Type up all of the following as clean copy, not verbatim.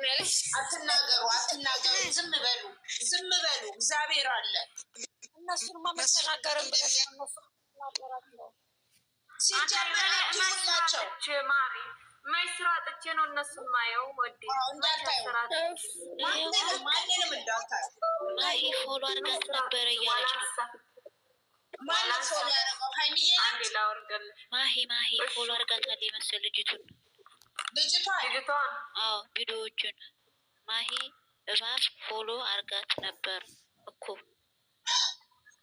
ነው ያለሽ። አትናገሩ፣ ዝም በሉ። እግዚአብሔር አለ። እነሱንማ መተናገርም ብለሽ እነሱ ናገራቸው ሲጀመር አትይዙላቸው ማሪ ማይስራ ጥቼ ነው እነሱ ማየው ወዴ ማንንም እንዳታይ ማሂ ፎሎ አድርጋት ነበረ እያለች ነው። ማንም ፎሎ ያደረገው ሀይሚዬ ማሂ ፎሎ አድርጋታል የመሰል ልጅቷን አዎ ቪዲዮዎቹን ማሂ እባብ ፎሎ አድርጋት ነበር እኮ።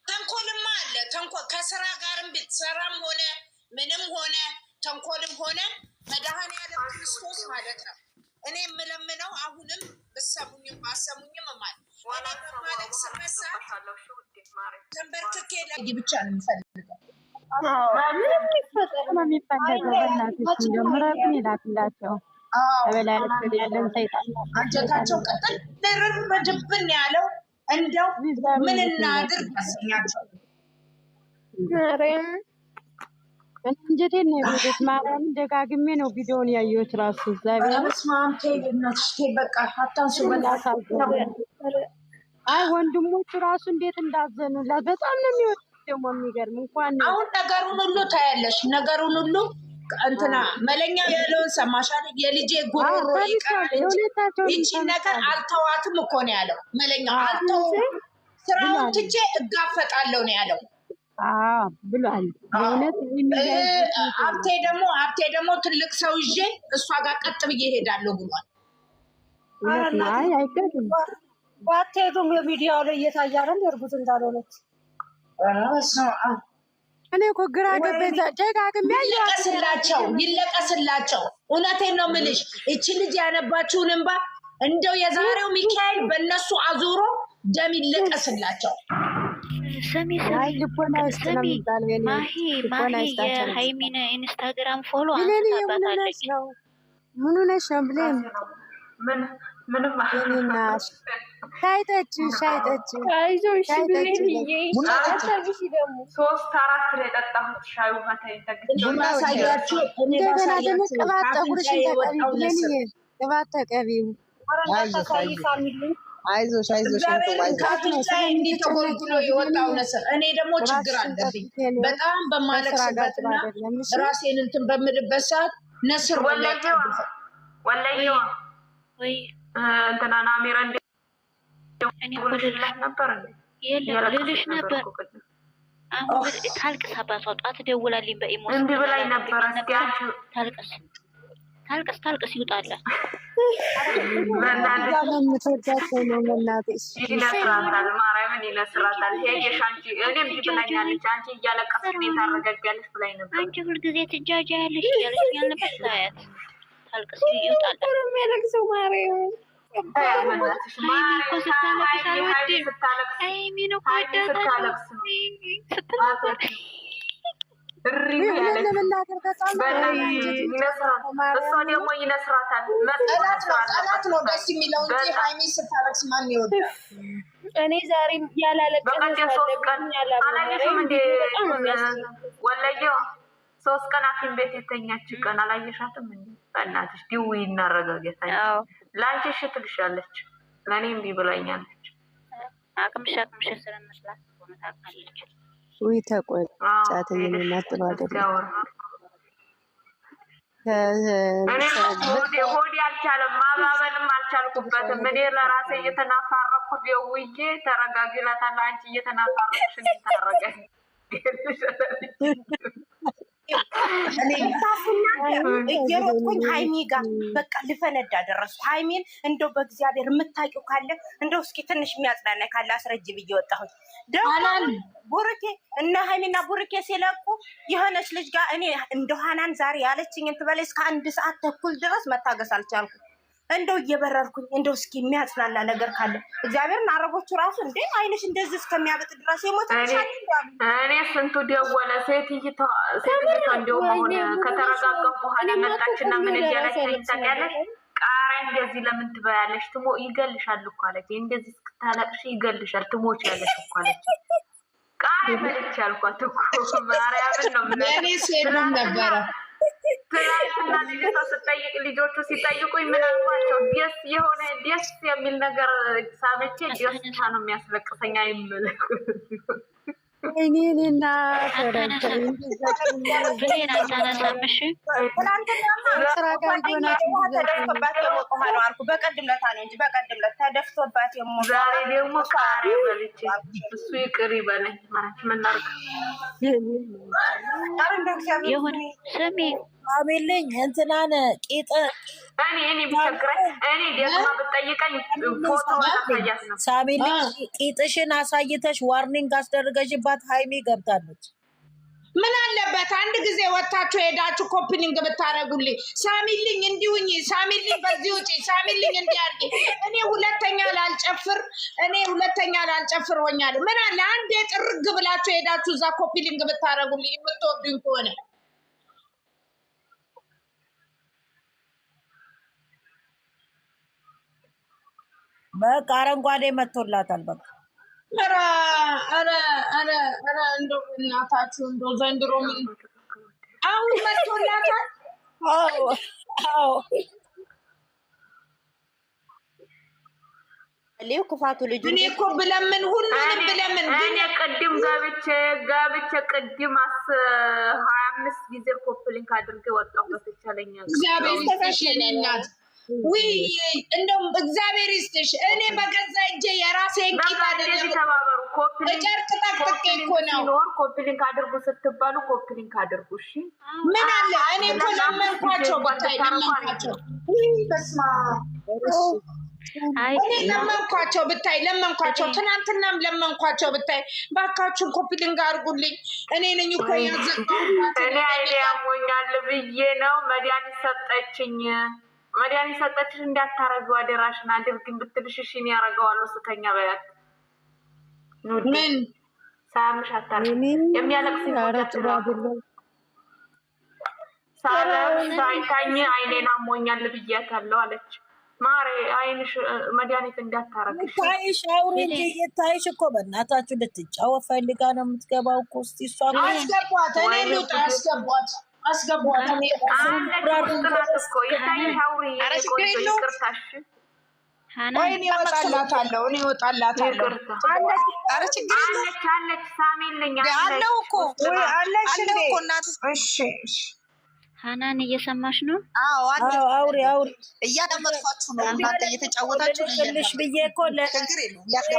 ተንኮልማ አለ። ተንኮል ከስራ ጋርም ብትሰራም ሆነ ምንም ሆነ ተንኮልም ሆነ መድኃኔዓለም ክርስቶስ ማለት ነው። እኔ የምለምነው አሁንም ብሰሙኝም ባሰሙኝም ማለት ማለት ስነሳ ተንበርክኬ ላይ ብቻ ነው የምፈልገው። ምንም ይፈጠር ነው የሚፈልገው። በእናትሽ ጀምረን ይላክላቸው ተበላይነት ያለን ሰይጣን አንጀታቸው ቀጥል ደረብ በጅብን ያለው እንደው ምን እናድርግ ያሰኛቸው ማርያም እንጀቴን ነው የቤት ማርያም ደጋግሜ ነው ቪዲዮውን ያየሁት ራሱ እግዚአብሔር መስማም ተይልናት በቃ አታንሱ በላታል። አይ ወንድሞቹ ራሱ እንዴት እንዳዘኑላት በጣም ነው የሚወዱት። ደግሞ የሚገርም እንኳን አሁን ነገሩን ሁሉ ታያለሽ። ነገሩን ሁሉ እንትና መለኛው ያለውን ሰማሻል። የልጄ ጉሮሮ ይቀራል ይቺ ነገር አልተዋትም እኮ ነው ያለው መለኛው። አልተውም ስራውን ትቼ እጋፈጣለሁ ነው ያለው ብሏል። አብቴ ደግሞ ትልቅ ሰው ይዤ እሷ ጋር ቀጥ ብዬ እሄዳለሁ ብሏል። አይ አይገድም ባትሄዱም የሚዲያው ላይ እየታየ አይደል እርጉዝ እንዳልሆነች። እኔ እኮ ግራ ገባኝ። ደጋግሜ ይለቀስላቸው። እውነቴን ነው የምልሽ። እቺ ልጅ ያነባችውን እንባ እንደው የዛሬው ሚካኤል በእነሱ አዙሮ ደም ይለቀስላቸው። ስሚ ማሂ የሀይሚን ኢንስታግራም ፎሎ አንስታባታለች። ምን ሆነሽ ነው ብሌን? ምንም ሻይጠች አይዞሽ ብሌን ደግሞ 3-4 ነው የጠጣሁት ሻዩ እንደገና ደግሞ ቅባት ፀጉርሽን ተቀቢ ብሌን፣ ቅባት ተቀቢው። አይዞሽ እንዲህ ተጎልጉሎ የወጣው ነስር። እኔ ደግሞ ችግር አለብኝ በጣም በማለቅስበትና ራሴን እንትን በምልበት ሰዓት ነስር ወላሂ ወይ እንትና ናሚራ ልልሽ ነበር። አሁን ታልቅስ አባቷ ጧት ደውላልኝ በኢሞ እንዲህ ብላኝ ነበር። ታልቅስ ይውጣል። ይነስራታል፣ ማርያምን ይነስራታል። ሄደሽ አንቺ እኔም ብላኛለች። አንቺ እያለቀስሽ እኔን ታረጋጊያለሽ ብላኝ ነበር። አንቺ ሁልጊዜ ትጃጃያለሽ እያለሽ ያልነበር ታያት። ታልቅስ ይውጣል። የሚያለቅሰው ማርያምን እሷ ደግሞ ይነስራታል። ጠላት ነው ደስ የሚለው እንጂ ሀይሚ ስታለቅስ ማን ይወዳል? እኔ ዛሬም ያላለቀሰ ወለየው 3 ቀን ሐኪም ቤት የተኛች ቀን አላየሻትም እንዴ? በእናትሽ ዲዊ እናረጋገታ። ለአንቺ እሺ ትልሻለች፣ ለእኔ እምቢ ብላኛለች። አቅምሻ ስለመስላት ሆነ ታውቃለች። ውይ ተቆጫት የኔናት ጥሩ አይደለም። ሆዴ አልቻለም፣ ማባበልም አልቻልኩበትም። እኔ ለራሴ እየተናፋረኩ ደውዬ ተረጋግላታለሁ። አንቺ እየተናፋረኩሽ ታረጋጊ እየሮጥኩኝ ሀይሚ ጋር በቃ ልፈነዳ ደረስኩ። ሀይሚን እንደው በእግዚአብሔር የምታውቂው ካለ እንደው እስኪ ትንሽ የሚያጽናና ካለ አስረጅ ብዬ ወጣሁኝ። ደግሞ ቡርኬ እነ ሀይሚና ቡርኬ ሲለቁ የሆነች ልጅ ጋር እኔ እንደው ሀናን ዛሬ ያለችኝን ትበላይ እስከ 1 ሰዓት ተኩል ድረስ መታገስ አልቻልኩም። እንደው እየበረርኩኝ እንደው እስኪ የሚያጽናና ነገር ካለ እግዚአብሔርን አረቦቹ ራሱ እንዴ አይንሽ እንደዚህ እስከሚያበጥ ድረስ የሞተች እኔ ስንቱ ደወለ። ሴትይቷ እንደውም አሁን ከተረጋጋሁ በኋላ መጣችና ምን እያለችኝ ታውቂያለሽ? ቃሪያ እንደዚህ ለምን ትበያለሽ? ይገልሻል እኮ አለች። እንደዚህ እስክታለቅሽ ይገልሻል፣ ትሞቻለሽ እኮ አለች። ቃሪያ በልቼ አልኳት እኮ ማርያምን ነው። እኔ ሴሉም ነበረ ትናንትና ልጅቷ ስጠይቅ ልጆቹ ሲጠይቁኝ ምን አልኳቸው? ደስ የሆነ ደስ የሚል ነገር ሳመቼ ደስታ ነው የሚያስለቅሰኝ አይመለክ እኔና በቀደም ለታ ነው እንጂ በቀደም ለታ ተደፍቶባት ዛሬ ደግሞ ቃሪ በልቼ እሱ ይቅር ይበለኝ ማለት ምን ላድርግ? የሆነ ስሜ አቤልኝ እንትናን ቂጥ እኔ ቢቸግረኝ እኔ ደግሞ ብጠይቀኝ ፎቶ ማሳያት ነው። ሳሚልኝ ቂጥሽን አሳይተሽ ዋርኒንግ አስደርገሽባት ሃይሚ ገብታለች። ምን አለበት አንድ ጊዜ ወጣችሁ ሄዳችሁ ኮፒኒንግ ብታረጉልኝ፣ ሳሚልኝ እንዲሁኝ፣ ሳሚልኝ በዚህ ውጪ፣ ሳሚልኝ እንዲያርጊ፣ እኔ ሁለተኛ ላልጨፍር ሆኛለሁ። ምን አለ አንዴ ጥርግ ብላችሁ ሄዳችሁ እዛ ኮፒኒንግ ብታረጉልኝ የምትወዱኝ ከሆነ በቃ አረንጓዴ መጥቶላታል። በቃ ኧረ እንደው እናታችሁ እንደው ዘንድሮ ምን አሁን መጥቶላታል? አዎ ሌው ክፋቱ ልጅ እኔ እኮ ብለምን ሁሉንም ብለምን እኔ ቅድም ጋብቼ ቅድም 25 ጊዜ ኮፕሊንግ አድርጌ ወጣሁ። በተቻለኝ እግዚአብሔር ይስጥሽ የኔ እናት። ውይ እንደውም እግዚአብሔር ይስጥሽ። እኔ በገዛ እጄ የራሴን ቂጥ አደረኩ። ተባበሩ። ኮፕሊንግ ጨርቅ ጠቅጥቄ እኮ ነው። ኮፕሊንግ አድርጉ ስትባሉ ኮፕሊንግ አድርጉ። እሺ ምን አለ እኔ እኮ ለመንኳቸው ብታይ ለመንኳቸው። ውይ በስመ አብ እኔ ለመንኳቸው ብታይ ለመንኳቸው። ትናንትናም ለመንኳቸው ብታይ ባካችሁን ኮፒሊንግ አድርጉልኝ። እኔ ነኝ እኮ ያዘጋሁት። እኔ አይኔ ያሞኛል ብዬ ነው መድኃኒት ሰጠችኝ። መድኃኒት ሰጠችሽ እንዳታረጊው አደራሽን አድርጊኝ ብትልሽ እሺ እኔ ያደርገዋለሁ ስተኛ በያት። ምን ሳምሽ አታርጊ የሚያለቅስ ሳይታኝ አይኔን አሞኛል ብያታለሁ አለች። ማሬ አይንሽ መድኃኒት እንዳታረግሽ ታይሽ አውሪ እንጂ የታይሽ እኮ በእናታችሁ ልትጫወት ፈልጋ ነው የምትገባው እኮ። እስቲ እሷ አስገቧት፣ እኔ ልውጣ፣ አስገቧት። እኔ እኔ እወጣላታለሁ። አለች ሳሚልኝ አለው እኮ አለሽ እንዴ? እሺ ሀናን እየሰማሽ ነው? አዎ አውሪ እያዳመጥኳችሁ ነው። እናንተ እየተጫወታችሁ ልልሽ ብዬ እኮ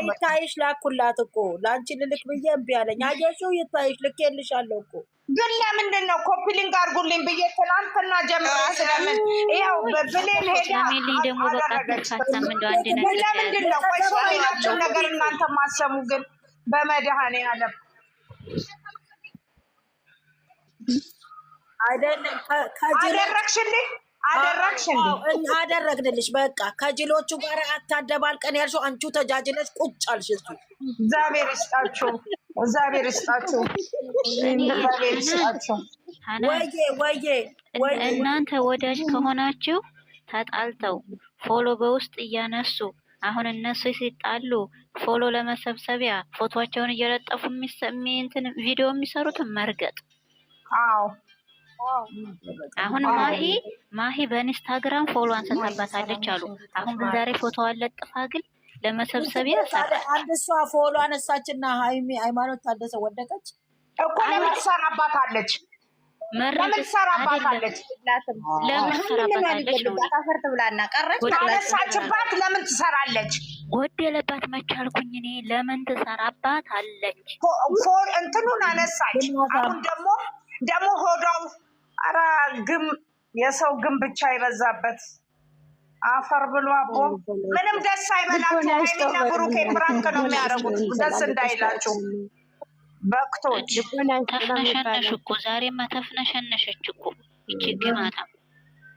ይታይሽ ላኩላት እኮ ለአንቺ ልልክ ብዬ እምቢ አለኝ። አየሽው? ይታይሽ ልኬልሻለሁ እኮ። ግን ለምንድን ነው ኮፒሊንግ አድርጉልኝ ብዬ ትናንትና ጀምሮ ስለምን ያው በብሌን ሄዳ ሳሚልኝ ደግሞ በቃ ተፋታም እንደው አንድ ነገር ለምንድን ነው ቆይ ሰው አይናችሁ ነገር እናንተ ማሰሙ ግን በመድኃኔዓለም አይደለም አደረግንልሽ። በቃ ከጅሎቹ ጋር አታደባልቀን ያልሽው አንቺ ተጃጅለሽ ቁጭ አልሽ። እሱ እግዚአብሔር ይስጣችሁ። ወዬ እናንተ ወዳጅ ከሆናችሁ ተጣልተው ፎሎ በውስጥ እያነሱ አሁን እነሱ ሲጣሉ ፎሎ ለመሰብሰቢያ ፎቶቸውን እየለጠፉ እንትን ቪዲዮ የሚሰሩትን መርገጥ። አዎ አሁን ማሂ በኢንስታግራም ፎሎ አንሰታባታለች አሉ። አሁን ዛሬ ፎቶዋን ለጥፋ ግን ለመሰብሰቢያ አንድ እሷ ፎሎ አነሳችና ሃይማኖት ታደሰ ወደቀች እኮ። ለምን ትሰራባታለች? ለምን ትሰራባታለች? ታፈርት ብላና ቀረች። አነሳችባት። ለምን ትሰራለች? ጎደለባት መቻልኩኝ እኔ። ለምን ትሰራባት አለች? እንትኑን አነሳች። አሁን ደግሞ ሆዷው ኧረ ግም የሰው ግም ብቻ የበዛበት አፈር ብሎ አቦ ምንም ደስ አይበላችሁ። ሀይሚና ብሩኬ ፕራንክ ነው የሚያደርጉት። ደስ እንዳይላችሁ በክቶች። ተፍነሸነሽ እኮ ዛሬማ ተፍነሸነሸች እኮ ይቺ ግማታ።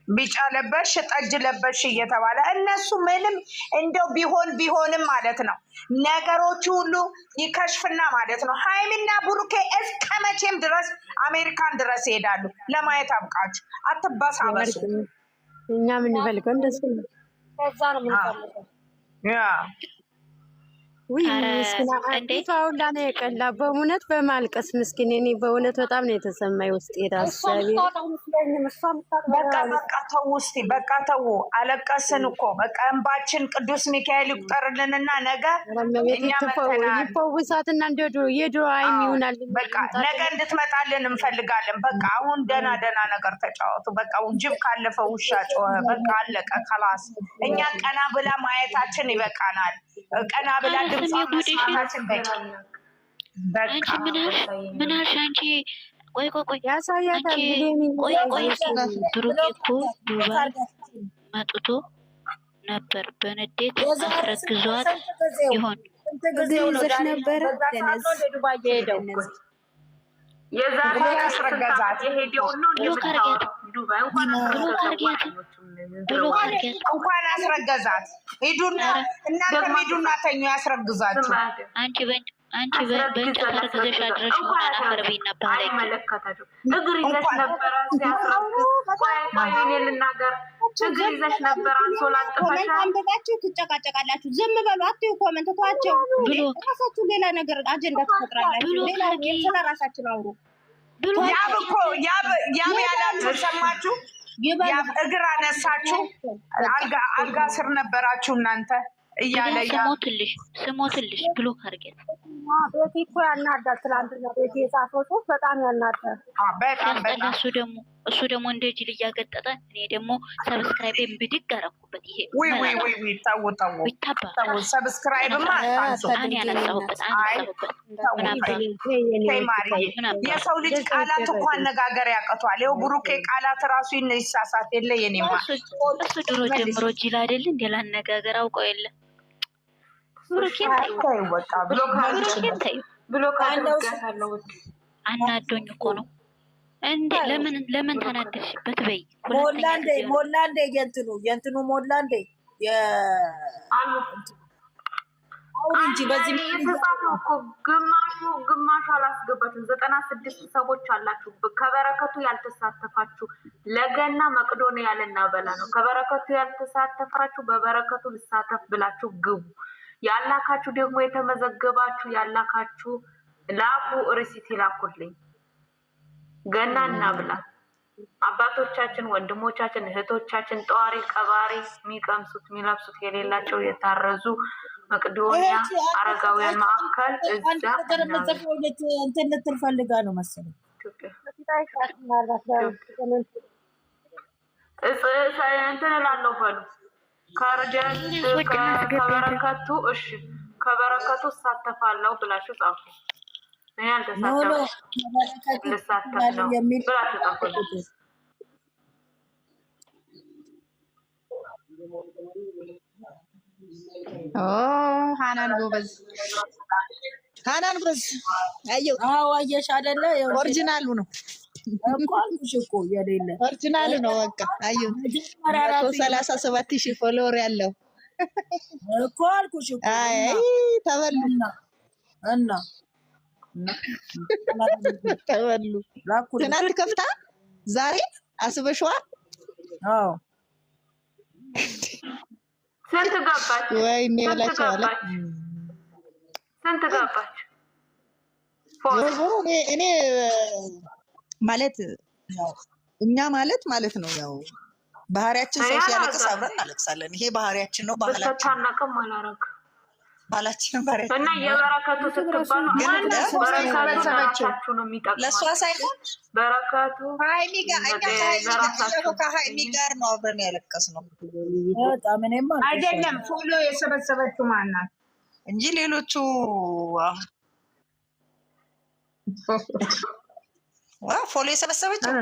ቢጫ ለበሽ ጠጅ ለበሽ እየተባለ እነሱ ምንም እንደው ቢሆንም ማለት ነው ነገሮቹ ሁሉ ይከሽፍና ማለት ነው። ሀይሚና ብሩኬ እስከ መቼም ድረስ አሜሪካን ድረስ ይሄዳሉ። ለማየት አብቃችሁ። አትበሳበሱ። እኛ ምን ፈልገው እንደዚህ ነው። ከዛ ነው የምንፈልገው። ውይ ምስኪና አንዲቷ ሁላ ነው የቀላ በእውነት በማልቀስ ምስኪን። እኔ በእውነት በጣም ነው የተሰማኝ ውስጥ ራሱ በቃ ተው እስኪ በቃ ተው። አለቀስን እኮ በቃ እንባችን ቅዱስ ሚካኤል ይቁጠርልንና ነገ ይፈውሳትና እንደ የድሮ አይን ይሆናል። በቃ ነገ እንድትመጣልን እንፈልጋለን። በቃ አሁን ደህና ነገር ተጫወቱ። በቃ ጅብ ካለፈ ውሻ ጮኸ። በቃ አለቀ ከላስ። እኛ ቀና ብላ ማየታችን ይበቃናል። ቀና ብላ ድምፅ መስማታችን በቂ። አንቺ ምን አልሽ አንቺ? ቆይ ያሳያታል። ቆይ ብሩኬ እኮ ዱባይ መጥቶ ነበር። በንዴት አስረግዟት ይሆን ይዘሽ ነበረ ዱባይ የሄደው የዛሬ አስረገዛት የሄደውን ነው ዱባይ እንኳን አስረገዛት። ሂዱና እናንተም ሂዱና ተኙ ያስረግዛችሁ። አንቺ በእንጨት አርግዘሽ አድረሽ አፈር ቤና ባለኝ አይመለከታችሁ። እግር ይዘሽ ነበረ ሲያስረግዝ። ቆይ እኔ ልናገር። እግር ይዘሽ ነበረ አንሶላ አንጥፈሻል። አንብባችሁ ትጨቃጨቃላችሁ። ዝም በሉ። አትዩ ኮመንት ተዋቸው። ራሳችሁ ሌላ ነገር አጀንዳ ትፈጥራላችሁ። ሌላ ስለ ራሳችን አውሩ። ያብ ያላችሁ ሰማችሁ? ያብ እግር አነሳችሁ። አልጋ ስር ነበራችሁ እናንተ እያለ ስሞትልሽ ብሎክ አድርጌት። ቤቲ እኮ ያናዳል። ትላንትና ቤቲ የጻፈው ጽሑፍ በጣም ያናዳል። ሲያስጠላ። እሱ ደግሞ እንደ ጅል እያገጠጠ እኔ ደግሞ ሰብስክራይብ ብድግ አደረኩበት። ይሄ ተው ሰብስክራይብማ አታንሱ። እኔ ያነሳሁበት የሰው ልጅ ቃላት እኮ አነጋገር ያቀቷል። ይኸው ብሩኬ ቃላት ራሱ ይሳሳት የለ የኔማ እሱ ድሮ ጀምሮ ጅል አይደል እንደ ላነጋገር አውቀው የለ ብሎ አናዶኝ እኮ ነው እንዴ! ለምን ተናደድሽበት? በይ ሞላ እንዴ የእንትኑ ሞላ እንዴ እንጂ በዚህ የተጻፈው እኮ ግማሹ አላስገባችሁም። 96 ሰዎች አላችሁ ከበረከቱ ያልተሳተፋችሁ። ለገና መቅዶኒያ ልናበላ ነው። ከበረከቱ ያልተሳተፋችሁ በበረከቱ ልሳተፍ ብላችሁ ግቡ። ያላካችሁ ደግሞ የተመዘገባችሁ ያላካችሁ ላኩ። ሪሲት ይላኩልኝ። ገና እናብላ። አባቶቻችን፣ ወንድሞቻችን፣ እህቶቻችን ጠዋሪ ቀባሪ የሚቀምሱት የሚለብሱት የሌላቸው የታረዙ መቅዶኒያ አረጋውያን ማዕከል እዛ እንትን ልትል ፈልጋ ነው መሰለኝ። እንትን እላለሁ በሉ ከበረከቱ እሺ፣ ከበረከቱ እሳተፋለሁ ብላችሁ ጻፉ። እኔ አልተሳተፍኩም ልሳተፍ ነው ብላችሁ ጻፉ። ሃናን ጎበዝ አየሁ። አየሽ አይደለ? ኦሪጂናሉ ነው እኮ አልኩሽ እኮ የሌለ ኦሪጂናሉ ነው። በቃ አየሁ 137,000 ፎሎወር ያለው እኮ አልኩሽ እኮ። አይ ተበሉ እና ተበሉ። ትናንት ከፍታ ዛሬ አስበሽዋል? አዎ ስንት ገባች? ወይኔ ብላችኋል። ስንት ገባች? እኔ ማለት እኛ ማለት ነው ያው ባህሪያችን ሰው ሲያለቅስ አብረን እናለቅሳለን። ይሄ ባህሪያችን ነው። ባህላችን እና የበረከቱ ስትባሉ ለእሷ ሳይሆን በረከቱ ከሀይሚ ጋር ነው አብረን ያለቀስነው አይደለም። ፎሎ የሰበሰበችው ማናት እንጂ ሌሎቹ ፎሎ የሰበሰበችው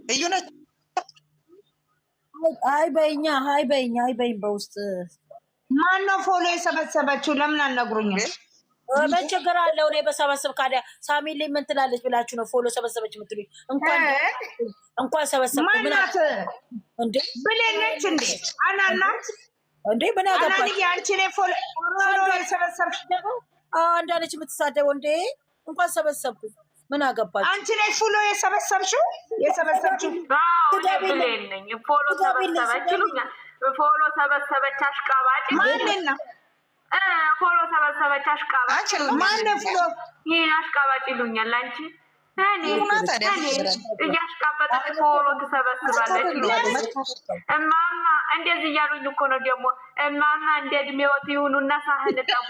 እዩ ነች። አይ በይኝ በውስጥ ማን ነው ፎሎ የሰበሰበችው? ለምን አልነግሩኝም? ምን ችግር አለው? እኔ በሰበሰብ ካዲያ ሳሚሊ ምን ትላለች ብላችሁ ነው ፎሎ ሰበሰበች የምትሉኝ? እንኳን ሰበሰብ ማናት እንዴ? ብሌነች እንዴ? አናናት እንዴ? ምን ያገባሽ አንቺ ላይ ፎሎ የሰበሰብሽ ደግሞ አንዳለች የምትሳደበው እንዴ? እንኳን ሰበሰብኩ ምን አገባሽ አንቺ ላይ ፎሎ የሰበሰብሽው ብሌን ነኝ። ፎሎ ሰበሰበች ይሉኛል። ፎሎ ሰበሰበች አሽቃባጭ ማንና ፎሎ ሰበሰበች አሽቃባጭ ማነው ፍሎ ይሄን አሽቃባጭ ይሉኛል አንቺ እያሽቃበጠች ፎሎ ትሰበስባለች እማማ እንደዚህ እያሉኝ እኮ ነው ደግሞ እማማ እንደ እድሜዎት ይሁኑና ሳህን ጠቡ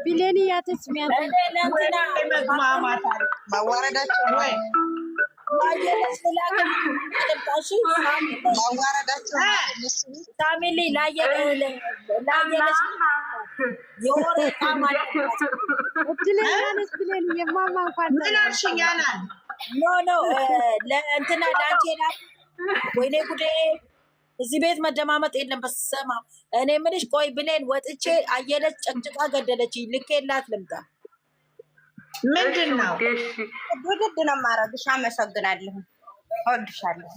ቢሌኒ አትስሚያ ማዋረዳቸው ወይ ወይኔ ጉዴ እዚህ ቤት መደማመጥ የለም። በሰማ እኔ ምንሽ ቆይ ብሌን ወጥቼ አየለች ጨቅጭቃ ገደለች። ልኬላት ልምጣ። ምንድን ነው ውድድ ነው የማደርግሽ። አመሰግናለሁ፣ እወድሻለሁ።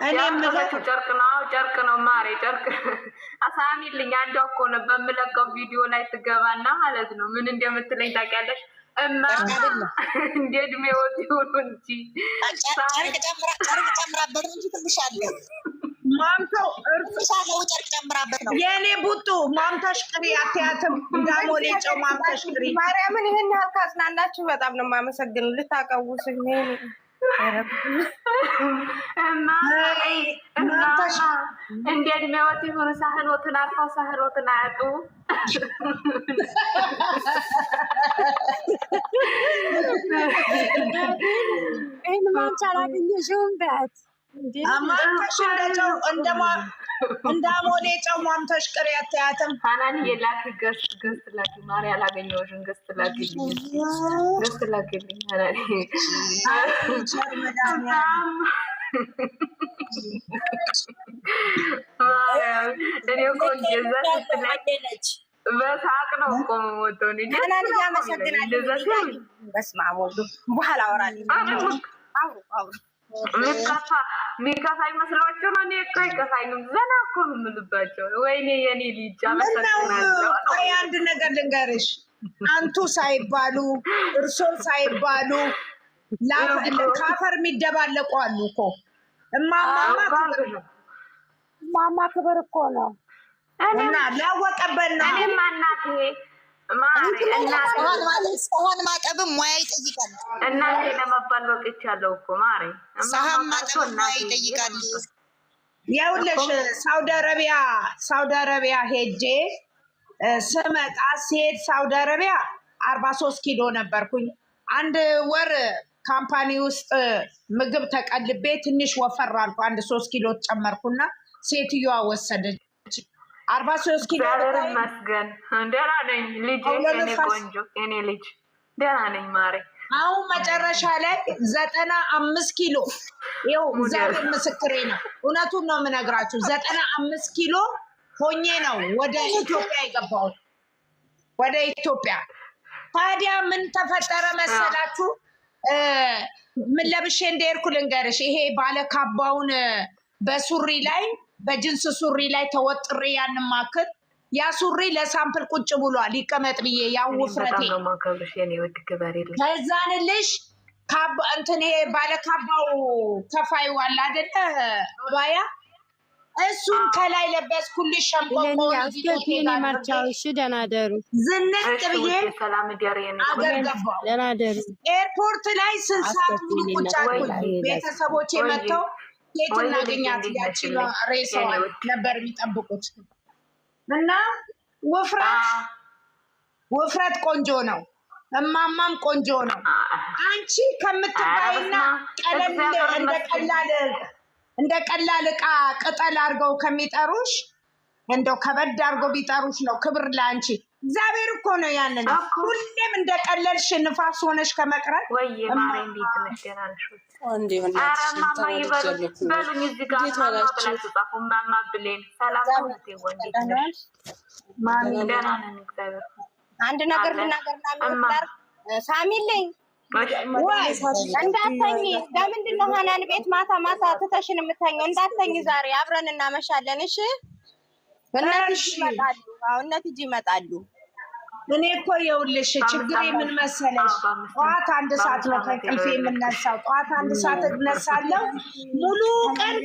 እኔ የምለችው ጨርቅ ነው ማሬ ጨርቅ አሳሚልኝ። አንዷ እኮ ነው በምለቀው ቪዲዮ ላይ ትገባና ማለት ነው ምን እንደምትለኝ ታውቂያለሽ? እማማ እንደ እድሜዎት ይሁኑ እንጂ ጨርቅ ጨምራበት እንጂ ትልሻለሁ። ማምተው እርፍሻለሁ ጨርቅ ጨምራበት ነው የኔ ቡጡ ማምታሽ ቅሪ አትያትም እንዳሞሌ ጨው ማምታሽ ቅሪ። ማርያምን ይሄን ያህል ካጽናናችሁ በጣም ነው የማመሰግነው። ልታቀውሱኝ እንደ እድሜዎት ይሁኑ። ሳህኖትን አርፈው ሳህኖትን አያጡ። ይህን ማንቻ አላገኘሽውም በት ማምታሽ እንዳሞሌ ጨው ማምታሽ ቅሪ አትያትም። ሀናን የላክ ገስት ላኪ ማሪ አላገኘሁሽም። ገስት ላኪልኝ ሀናን እኔ እኮ እንደዛ ስትለኝ በሳቅ ነው እኮ የምሞተው። ሀናን እያመሰግናለሁ። በስመ አብ ወልድ በኋላ አወራለሁ። አውሩ ሚከፋኝ መስሏቸው ነው። እኔ እኮ አይከፋኝም። ዘና እኮ ነው የምልባቸው። ወይኔ የኔ ልጅ አመሰግናለሁ። ቆይ አንድ ነገር ልንገርሽ፣ አንቱ ሳይባሉ እርሶ ሳይባሉ ከአፈር የሚደባለቁ አሉ እኮ። እማማ ክብር እኮ ነው እና ላወቀበት ነው። እኔማ እናቴ ሳህን ማጠብም ሙያ ይጠይቃል። እናቴ ለመባል በቅቻለሁ እኮ ማሬ። ሳህን ማጠብም ሙያ ይጠይቃል። ይኸውልሽ ሳውዲ አረቢያ ሄጄ ስመጣ ሲሄድ ሳውዲ አረቢያ 43 ኪሎ ነበርኩኝ። አንድ ወር ካምፓኒ ውስጥ ምግብ ተቀልቤ ትንሽ ወፈር አልኩ። 3 ኪሎ ጨመርኩና ሴትዮዋ ወሰደች። 43 ኪሎ መስገን ደህና ነኝ ልጅ የኔ ቆንጆ የኔ ልጅ ደህና ነኝ ማሬ። አሁን መጨረሻ ላይ 95 ኪሎ ይኸው እግዚአብሔር ምስክሬ ነው። እውነቱን ነው የምነግራችሁ። 95 ኪሎ ሆኜ ነው ወደ ኢትዮጵያ የገባሁት። ወደ ኢትዮጵያ ታዲያ ምን ተፈጠረ መሰላችሁ? ምን ለብሼ እንደሄድኩ ልንገርሽ። ይሄ ባለካባውን በሱሪ ላይ በጅንስ ሱሪ ላይ ተወጥሬ ያንማክል ያ ሱሪ ለሳምፕል ቁጭ ብሏል። ይቀመጥ ብዬ ያው ውፍረቴ ከዛንልሽ እንትን ይሄ ባለካባው ከፋዩ አለ አይደለ አባያ እሱን ከላይ ለበስኩልሽ። ሸምቆቆ ማርቻው እሺ፣ ደህና ደሩ ዝንጥ ብዬ አገር ገባሁ። ኤርፖርት ላይ 6 ሰዓት ሙሉ ቁጭ አልኩኝ። ቤተሰቦቼ መጥተው ኬት እናገኛት ያችን ሬሳዋን ነበር የሚጠብቁት። እና ውፍረት ቆንጆ ነው፣ እማማም ቆንጆ ነው። አንቺ ከምትባይና ቀለል እንደ ቀላል ዕቃ ቅጠል አድርገው ከሚጠሩሽ እንደው ከበድ አድርገው ቢጠሩሽ ነው ክብር ለአንቺ። እግዚአብሔር እኮ ነው ያንን ሁሌም እንደ ቀለልሽ ንፋስ ሆነሽ ከመቅረት አንድ ነገር ልናገር ሳሚልኝ እንዳተኝ። ለምንድን ነው ሀናን ቤት ማታ ማታ ትተሽን የምተኘው? እንዳተኝ ዛሬ አብረን እናመሻለን። እሺ እነትጅ ይመጣሉ። እኔ እኮ የውልሽ ችግሬ ምን መሰለሽ፣ ጠዋት 1 ሰዓት ነው ከእንቅልፌ የምነሳው። ጠዋት 1 ሰዓት እነሳለሁ። ሙሉ ቀን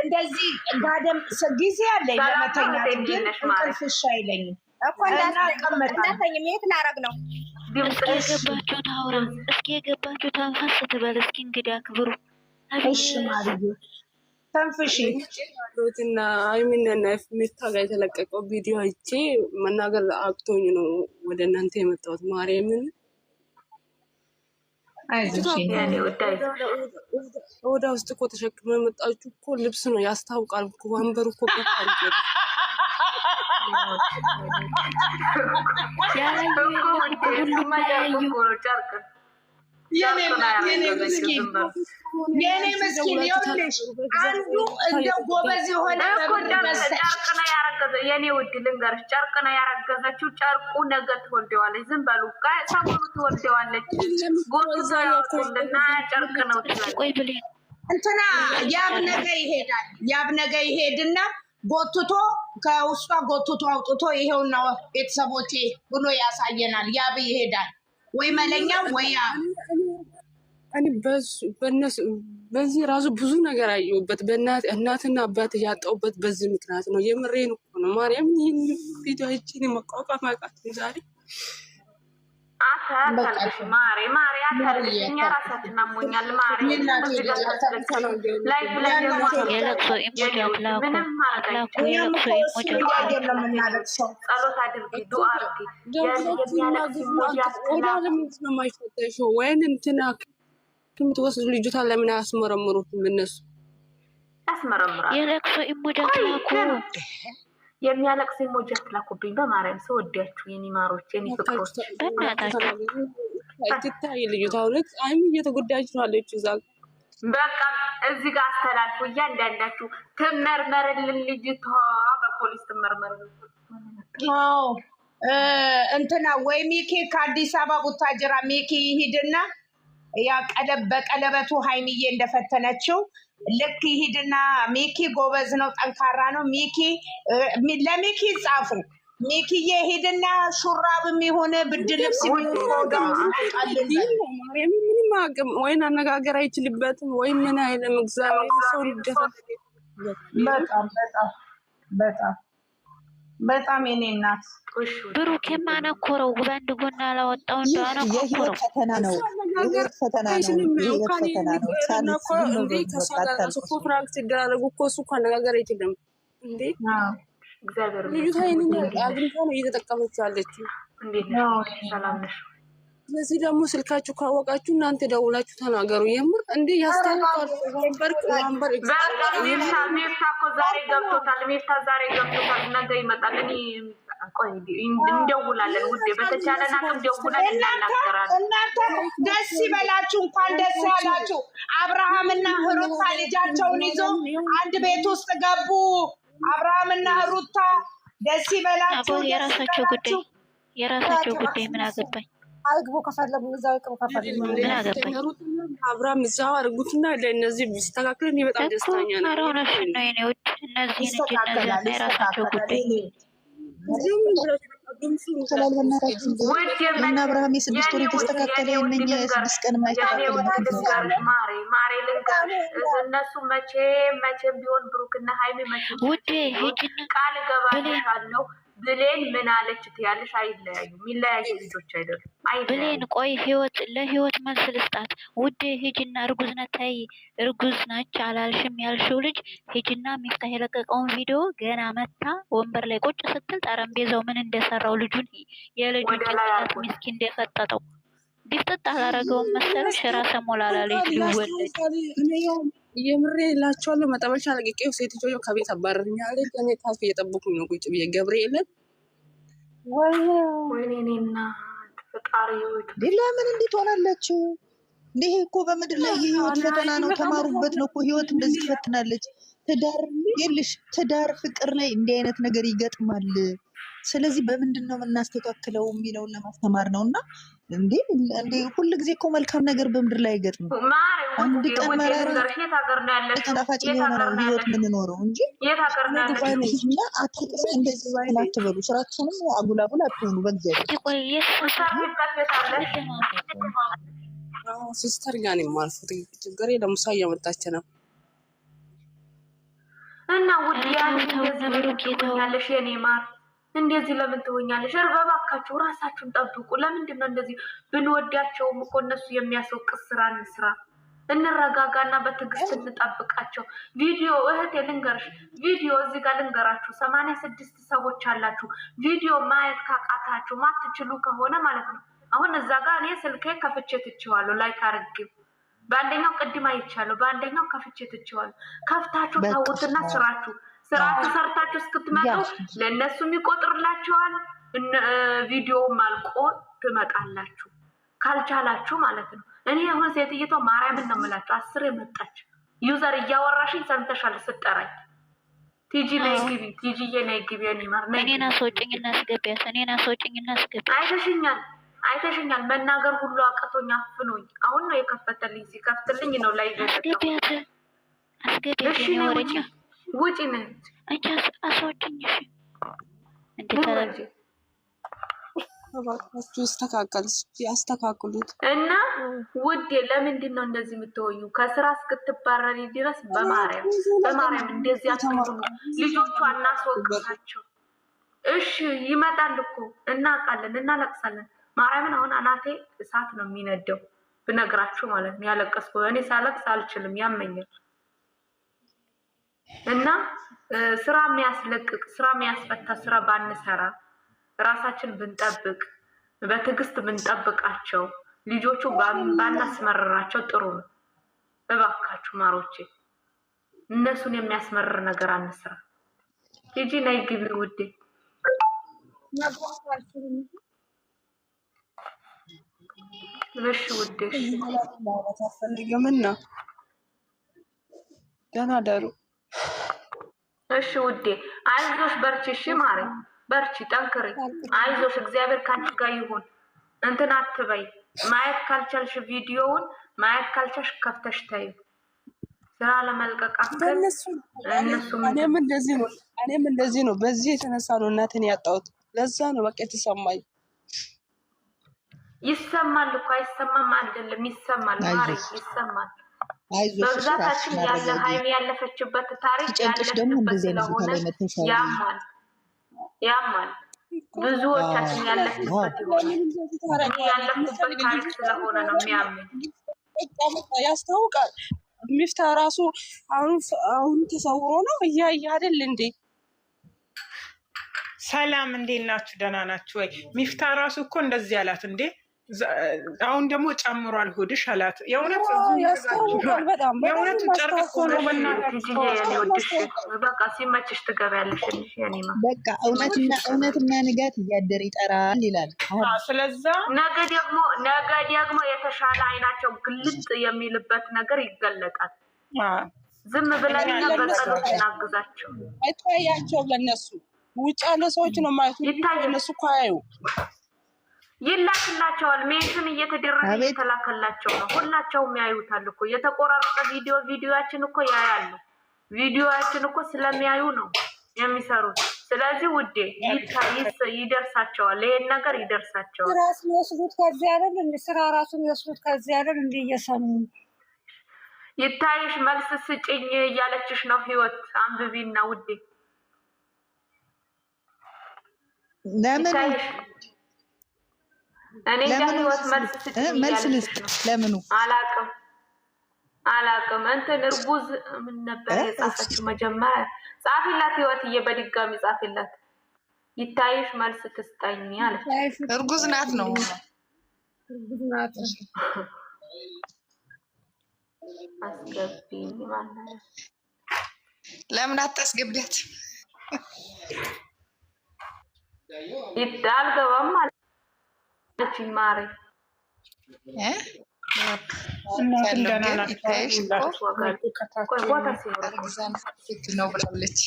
እንደዚህ ጋደም ጊዜ አለኝ ለመተኛት፣ ግን እንቅልፍ እሺ አይለኝም እኮ እንዳተኝም። የት ላረግ ነው? የገባችሁ ታውራ፣ እስኪ የገባችሁ ታንፈስ ትበል። እስኪ እንግዲህ አክብሩ። እሺ ማርዬ ተንፍሺ። ሮትና አይሚና ሚፍታ ጋር የተለቀቀው ቪዲዮ አይቼ መናገር አቅቶኝ ነው ወደ እናንተ የመጣሁት። ማርያምን ወደ ውስጥ እኮ ተሸክመ የመጣችሁ እኮ ልብስ ነው ያስታውቃል እኮ። ወንበሩ እኮ የኔ ምስኪን ይኸውልሽ፣ አንዱ እንደው ጎበዝ የሆነ ጨርቅ ነው ያረገዘው። የኔ ውድ ልንገርሽ፣ ጨርቅ ነው ያረገዘችው። ጨርቁ ነገ ትወልደዋለች። ዝም በሉ ሰሞኑ ትወልደዋለች። ጎዛ ያወጡልና ጨርቅ ነው ትላለች። እንትና ያብ ነገ ይሄዳል። ያብ ነገ ይሄድና ጎትቶ ከውስጧ ጎትቶ አውጥቶ ይሄውና ቤተሰቦቼ ብሎ ያሳየናል። ያብ ይሄዳል ወይ መለኛ ወይ ያብ። እኔ በዚህ ራሱ ብዙ ነገር አየሁበት። እናትና አባት ያጣሁበት በዚህ ምክንያት ነው። የምሬን እኮ ነው። ማርያም ይህን ቪዲዮ አይቼ መቋቋም አቃተኝ ዛሬ። ማሪ አታልቅሽ። እኛ ራሳችን አሞኛል። ማሪ የለቅሶ ጸሎት አድርጊ፣ ዱአ አድርጊ። ለምንድነው የማይፈተሽው? ወይን እንትና የምትወስዱ ልጅቷ ለምን አያስመረምሩትም? እነሱ ያስመረምራል። የለቅሶ ኢሞጃት ላኩ፣ የሚያለቅስ ኢሞጃት ላኩብኝ። በማርያም ሰው ወዲያችሁ የኔ ማሮች፣ የኔ ፍቅሮች፣ በእናታችሁ ትታይ ልጅቷ ሁለት አይም እየተጎዳች ነው አለች። እዛ በቃ እዚህ ጋር አስተላልፉ። እያንዳንዳችሁ ትመርመርልን ልጅቷ፣ በፖሊስ ትመርመርልን። አዎ እንትና ወይ ሚኪ ከአዲስ አበባ ቡታጅራ ሚኪ ይሂድና ያ በቀለበቱ ሀይሚዬ እንደፈተነችው ልክ ይሂድና ሚኪ ጎበዝ ነው፣ ጠንካራ ነው። ሚኪ ለሚኪ ጻፉ። ሚኪዬ ሂድና ሹራብም የሆነ ብርድ ልብስ ምንም አቅም ወይን አነጋገር አይችልበትም ወይ ምን አይልም። እግዚአብሔር ሰው ልደፈት በጣም በጣም በጣም በጣም የኔ እናት ብሩክ የማነኮረው በአንድ ጎን አላወጣው እንደሆነ የህይወት ፈተና ነው። የህይወት ፈተና ነው። የህይወት ፈተና ነው። ፍራንክ ሲደራረጉ እኮ እሱ እኮ አነጋገር አይችልም እንዴ። ልጅቷ ይህንን አግኝታ ነው እየተጠቀመች ያለችው። ስለዚህ ደግሞ ስልካችሁ ካወቃችሁ እናንተ ደውላችሁ ተናገሩ። የምር እንዴ ያስታውቃል። ሚፍታ እኮ ዛሬ ገብቶታል። ሚፍታ ዛሬ ገብቶታል። ነገ ይመጣል። እንደውላለን ውዴ፣ በተቻለን አቅም ደውለን እናናገራለን። እናንተ ደስ ይበላችሁ፣ እንኳን ደስ ያላችሁ። አብርሃምና ሩታ ልጃቸውን ይዞ አንድ ቤት ውስጥ ገቡ። አብርሃምና ሩታ ደስ ይበላችሁ። የራሳቸው ጉዳይ የራሳቸው ጉዳይ። ምን አገባኝ? አይግቡ ከፈለጉ እዛው ይቅሩ ከፈለጉ። ምን አገባኝ? አብርሃም እዛው አድርጉትና ለእነዚህ ቢስተካከል እኔ በጣም ደስተኛ ነኝ። አሮነሽ ነው የኔ ውድ። እነዚህን እነዚህና የራሳቸው ጉዳይ። እና አብርሃም የ6 ወር የተስተካከለ የእነኛ የ6 ቀን ማይስተካከል ማሬ ልንገርሽ፣ እነሱ መቼም ቢሆን ብሩክና ሀይሚ መቼም ውዴ ሂጂና ቃል እገባልሻለሁ። ብሌን ምን አለች ትያለሽ? አይለያዩ፣ የሚለያዩ ልጆች አይደሉም። ብሌን ቆይ ለህይወት መልስ ልስጣት ውዴ። ሂጂና እርጉዝ ናት ታይ፣ እርጉዝ ናች አላልሽም ያልሽው ልጅ ሂጂና ሚፍታህ የለቀቀውን ቪዲዮ ገና መታ ወንበር ላይ ቁጭ ስትል ጠረጴዛው ምን እንደሰራው ልጁን የልጁን ጭንቅላት ሚስኪ እንደፈጠጠው ቢፍጥጥ አላረገውም መሰለሽ። ራሰ ሞላላ ልጅ ሊወለድ የምሬ ላቸዋለሁ። መጠበሻ ለቅቄው ሴትዮ ከቤት አባረርኛለች። እኔ ታፍ እየጠበኩኝ ነው ቁጭ ብዬ ገብርኤልን። ወይኔና ፈጣሪ ለምን እንዴት ሆናለችው? ይሄ እኮ በምድር ላይ የህይወት ፈተና ነው። ተማሩበት ነው እኮ ህይወት እንደዚህ ትፈትናለች። ትዳር ፍቅር ላይ እንዲህ አይነት ነገር ይገጥማል። ስለዚህ በምንድን ነው የምናስተካክለው የሚለውን ለማስተማር ነው። እና እንዴ ሁሉ ጊዜ እኮ መልካም ነገር በምድር ላይ አይገጥምም። አንድ ቀን መራራ ተጣፋጭ የሆነ ነው ህይወት የምንኖረው እንጂ እና አታጥፊ እንደዚህ አትበሉ። ስራችንም አጉላጉል አትሆኑ። በእግዚአብሔር ሲስተር ጋር ነው የማልፉት። ችግር የለም። ሙሳ እየመጣች ነው እና ውድ ያን እንደዚህ የኔ ማር እንደዚህ ለምን ትሆኛለሽ? እባካችሁ ራሳችሁን ጠብቁ። ለምንድን ነው እንደዚህ? ብንወዳቸውም እኮ እነሱ የሚያስወቅስ ስራ እንስራ። እንረጋጋና በትዕግስት እንጠብቃቸው። ቪዲዮ እህቴ ልንገርሽ፣ ቪዲዮ እዚህ ጋር ልንገራችሁ፣ 86 ሰዎች አላችሁ። ቪዲዮ ማየት ካቃታችሁ ማትችሉ ከሆነ ማለት ነው አሁን እዛ ጋር እኔ ስልኬ ከፍቼ ትችዋለሁ፣ ላይክ አድርጌው በአንደኛው ቅድም አይቻለሁ፣ በአንደኛው ከፍቼ ትችዋለሁ። ከፍታችሁ ታውትና ስራችሁ ሰርታችሁ እስክትመጡ ለእነሱም ይቆጥርላችኋል። ቪዲዮውም አልቆ ትመጣላችሁ ካልቻላችሁ ማለት ነው። እኔ አሁን ሴትየቷ ማርያምን ነው የምላችሁ 10 የመጣች ዩዘር እያወራሽኝ ሰምተሻል ስጠራኝ ቲጂ ነይ ግቢ፣ ቲጂዬ ነይ ግቢ። እኔ ማር ነይ እኔና ሰውጭኝ እናስገቢያት፣ እኔና ሰውጭኝ እናስገቢያት። አይተሽኛል መናገር ሁሉ አቅቶኝ አፍኖኝ አሁን ነው የከፈተልኝ። ሲከፍትልኝ ነው ላይ አስገቢያት። እሺ ነው ወረኛ ውጪ ነኝ አንቺ አስወጭኝ። እሺ እንዴት ያስተካክሉት እና ውዴ ለምንድን ነው እንደዚህ የምትሆኙ? ከስራ እስክትባረሪ ድረስ በማርያም እንደዚህ አትሆኑ። ልጆቹ አናስወቅሳቸው። እሺ ይመጣል እኮ እናውቃለን፣ እናለቅሳለን። ማርያምን አሁን አናቴ እሳት ነው የሚነደው ብነግራችሁ ማለት ነው። ያለቀስኩ እኔ ሳለቅስ አልችልም፣ ያመኛል። እና ስራ የሚያስለቅቅ ስራ የሚያስፈታ ስራ ባንሰራ ራሳችን ብንጠብቅ በትዕግስት ብንጠብቃቸው ልጆቹ ባናስመረራቸው ጥሩ ነው። እባካችሁ ማሮቼ እነሱን የሚያስመርር ነገር አንስራ። ሂጂ ነይ ግቢ ውዴ። እሺ ውዴ ታፈልገምና ደህና ደሩ። እሺ ውዴ አይዞሽ፣ በርቺ። እሺ ማሬ በርቺ፣ ጠንክሪ፣ አይዞሽ። እግዚአብሔር ካንቺ ጋር ይሁን። እንትን አትበይ። ማየት ካልቻልሽ ቪዲዮውን ማየት ካልቻልሽ ከፍተሽ ታዩ። ስራ ለመልቀቅ እኔም እንደዚህ ነው። በዚህ የተነሳ ነው እናትን ያጣሁት። ለዛ ነው በቃ የተሰማኝ። ይሰማል እኮ አይሰማም አይደለም፣ ይሰማል ማሬ፣ ይሰማል። በብዛታችን ያለ ሀይል ያለፈችበት ታሪክ ያለፈችበት ስለሆነ ያማል። ብዙዎቻችን ያለፍበት ታሪክ ስለሆነ ነው የሚያምን። ያስታውቃል። ሚፍታ ራሱ አሁን ተሰውሮ ነው እያየ አይደል እንዴ? ሰላም እንዴት ናችሁ? ደህና ናችሁ ወይ? ሚፍታ ራሱ እኮ እንደዚህ አላት እንዴ። አሁን ደግሞ ጨምሯል ሆድሽ አላት። የእውነት ጨርቅ እኮ ነው። በቃ ሲመችሽ ትገቢያለሽ። በቃ እውነትና ንጋት እያደር ይጠራል ይላል። ስለዛ ነገ ደግሞ የተሻለ አይናቸው ግልጥ የሚልበት ነገር ይገለጣል። ዝም ብለን በጸሎት እናግዛቸው። አይታያቸው ለነሱ ውጭ ያለ ሰዎች ነው ማለት ነው። እነሱ እኮ አያዩ ይላክላቸዋል። ሜንሽን እየተደረገ እየተላከላቸው ነው። ሁላቸውም ያዩታል እኮ የተቆራረጠ ቪዲዮአችን እኮ ያያሉ። ቪዲዮአችን እኮ ስለሚያዩ ነው የሚሰሩት። ስለዚህ ውዴ ይደርሳቸዋል፣ ይሄን ነገር ይደርሳቸዋል። ራስ የሚወስዱት ከዚህ አይደል እንዴ? ስራ ራሱ የሚወስዱት ከዚህ አይደል እንዴ? እየሰሙ ይታይሽ መልስ ስጭኝ እያለችሽ ነው ህይወት። አንብቢና ውዴ ለምን እኔ ህይወት መልስ ልስጥ? ለምኑ አላቅም። እንትን እርጉዝ ምን ነበር የጻፈችው? መጀመሪያ ጻፊላት ህይወትዬ፣ በድጋሚ ጻፊላት። ይታይሽ መልስ ትስጠኝ አለች። እርጉዝ ናት ነው አስገቢኝ ማለት ለምን አታስገቢያት? አልገባም አለች ማሬ። ነው ብላለች።